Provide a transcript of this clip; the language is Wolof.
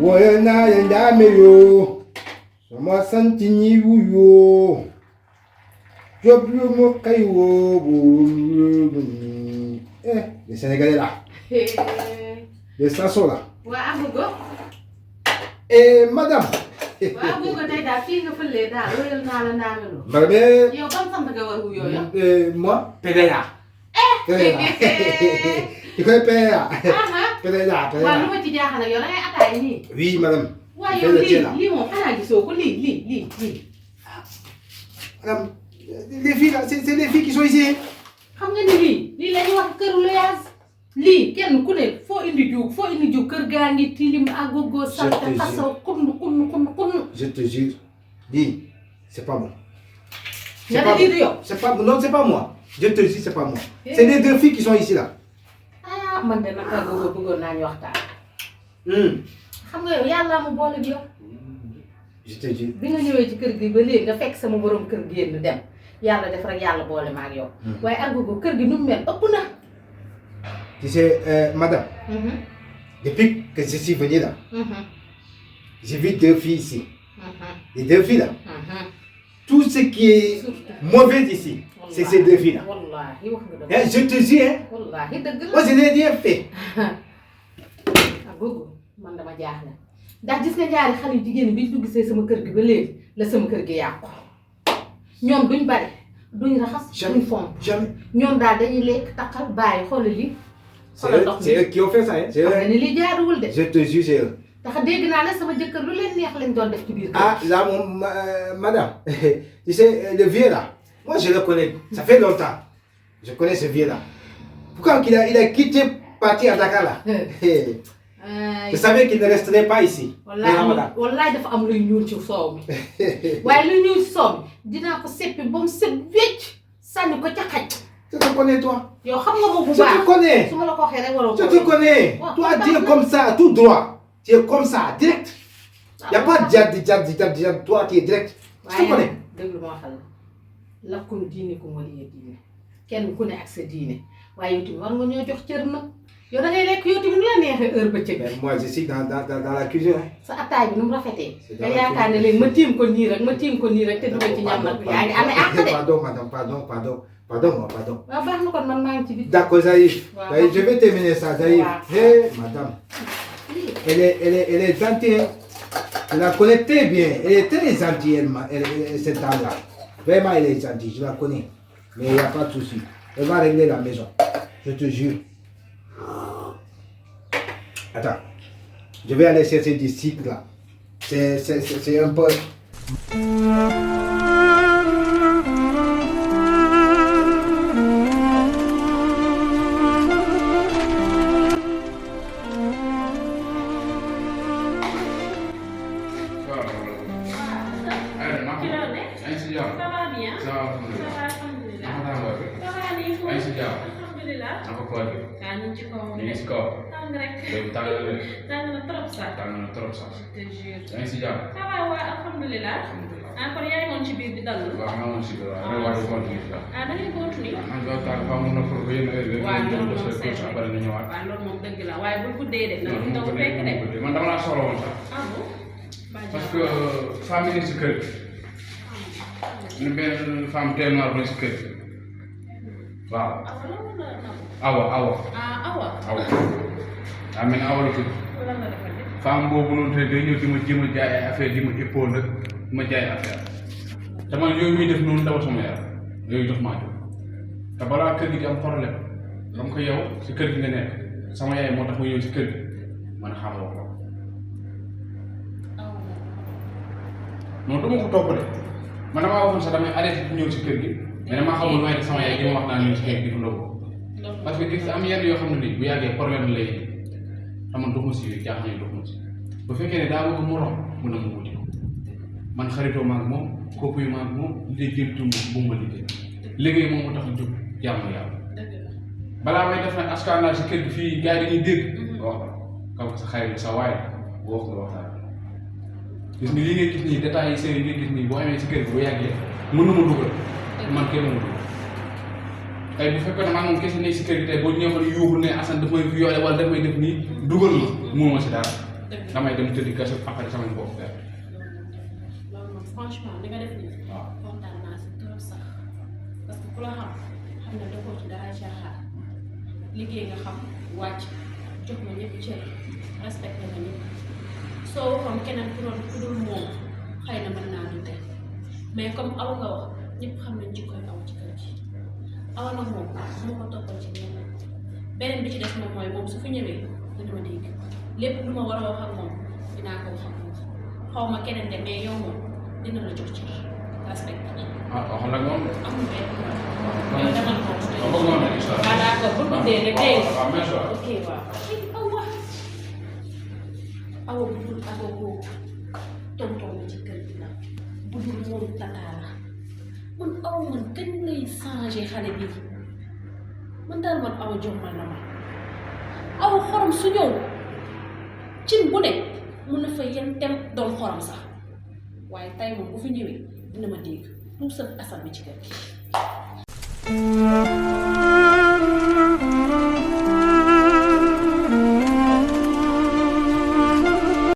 Woya na yanda me yo, sama santini yo, joblu mo kayo les Sénégalais là, les Sassons là. Ouais, Agogo. Madame. Ouais, Agogo, t'as ta fille qui fait les dents, oui, non. Madame. Yo, comme ça, tu moi, Pereira. Pereira. Tu connais Pereira? Pereira. Oui, madame. Madame, les filles là, c'est les filles qui sont ici. Je te jure, dis, c'est pas moi. C'est pas moi. Non, c'est pas moi. Je te jure, c'est pas moi. C'est les deux filles qui sont ici là. Je te jure. Bi nga ñëwee ci kër gi ba léegi nga fekk sama borom kër génn dem yàlla def rek yàlla boole ma ak yow. waaye Agogo kër gi nu mu mel ëpp na. Tu sais, madame, depuis que je suis venu là, j'ai vu deux filles ici. Les deux filles là. Tout ce qui est mauvais ici, c'est ces deux filles là. Je te jure, hein. Moi je n'ai rien fait. Agogo man dama jaaxle ndax gis nga ñaari xale yu jigéen bi dugg see sama kër gi ba léegi la sama kër gi yàqu ñoom duñ bari duñ raxas duñ fomp ñoom daal dañuy lekk takkal bàyyi xoolal li c'est eux qui ont fait ça, hein. C'est eux. li jaaduwul de Je te jure, c'est eux. ndax dégg naa ne sama jëkkër lu leen neex lañ doon def ci biir kër. Ah là madame, tu sais le vieux là, moi je le connais, ça fait longtemps. Je connais ce vieux là. Pourquoi il a quitté parti à Dakar là? Je savais qu'il ne resterait pas ici. Wallaay dafa am luy ñuul ci soow mi waaye luy ñuul ci soow mi dinaa ko seppi ba mu set wecc sànni ko ca xaj. Je te connais toi. yow xam nga ma bu baax. Je te connais. su ma la ko waxee rek waroo ko. Je te connais. Toi tu es comme ça, tout droit. Tu es comme ça, direct. Il n'y a pas de jad. Toi tu es direct. Je te connais. dégg lu ma waxal la lakum diinikum waliya diine kenn ku ne ak sa diine waaye yow tamit war nga ñoo jox cër nag. yow da ngay lekk yow tamit nu la neexee heure bëccëg. Moi je suis dans la cuisine. sa attaay bi nu mu rafetee. nga yaakaar ne léegi ma tiim ko nii rek te dugal ci ñam nag yaa ngi amee àq de. Pardon madame, pardon. waaw baax na kon man maa ngi ci biir. D'accord, Zaïf. Je vais terminer ça, Zaïf. Hé, madame. Elle est gentille. Je la connais très bien. Elle est très gentille, cette dame-là. Vraiment, elle est gentille, je la connais. Mais il n'y a pas de souci. Elle va régler la maison. Je te jure. Attends. Je vais aller chercher des cycles là. C'est un peu... kon yaay moom ci biir di dal. waaw maa ngi ci biir waaw da ngay continuer quoi. da ngay continuer. man loolu daal faaw mu noppal ko yenn heure yi. waaw loolu moom c'est ça après na ñëwaat. waaw loolu moom dëgg la waaye bul guddee de. ndax ndaw fekk de. man dama laa soxla woon sax. ah bon. parce que femme yi si kër gi. ñu benn femme teel naa ba si kër gi. waaw. awa. awa. daa mel ni awa la tudd. lan la defal femme boobu noonu te day ñëw di ma jéem a jaay ay affaire di ma épaule nag ma jaay affaire te man yooyu muy def noonu dawal sama yaram yooyu dox maa jóg te balaa kër gi di am problème comme que yow si kër gi nga nekk sama yaay moo tax ma ñëw si kër gi man xamaloo ko non dama ko topp de man damaa waxoon sax damay arrêté di ñëw si kër gi mais damaa xamul waaye sama yaay di ma wax naa ñëw si kër gi di ko ndogu parce que gis am yenn yoo xam ne nii bu yàggee problème lay xam nga doxuma si yooyu jaaxle nañu doxuma si bu fekkee ne daa bëgg morom mën na mu wuti ko man xaritoo maag moom kooku yu maag moom liggéeyatu bu ma liggéey moom moo tax a jóg jaamu yàlla balaa may def nag askan naa si kër gi fii gars yi dañuy dégg nga wax ko kaw sa xarit sa waay boo wax nga waxtaan gis nga li ngay gis nii détails yi seen yi ngay gis nii boo amee si kër gi bu yàggee mën na ma dugal man kenn ma dugal tey bu fekkee ne maa moom kese nekk si kër gi tey boo ñëwoon yuuxu ne Assane daf may violé wala daf may def nii dugal ma mënuma si dara damay dem tëddi kese après sama bopp der loolu moom franchement li nga def nii waaw kontaan naa si trop sax parce que ku la xam ne defoo ci dara caaxaan liggéey nga xam wàcc jox ma ñëpp cër respecté na ñëpp soo waxoon keneen ku dul moom xëy na mën naa dute mais comme aw nga wax ñëpp xam nañ ci koy aw ci kër gi aw nag moom moo ko toppal ci ñenn beneen bi ci def moom mooy moom su fi ñëwee dina ma dégg lépp lu ma war a wax ak moom dinaa ko wax ak moom xaw ma keneen de mais yow moom dina la jox ci respecté wax nag moom amul benn problème yow demal ko bëgg moom nag incha waaw d'accord bu tuddee rek day waaw merci waay ok waaw awa bu dul awa boobu tonton ci kër gi la bu dul moom tataa la man awa man kañ lay changé xale bi man daal man awa jommal na ma awa xorom su ñëw cin bu ne mun na fa yem tem doon xorom sax waaye tay moom bu fi ñëwee dina ma dégg tout sauf Assane bi ci kër gi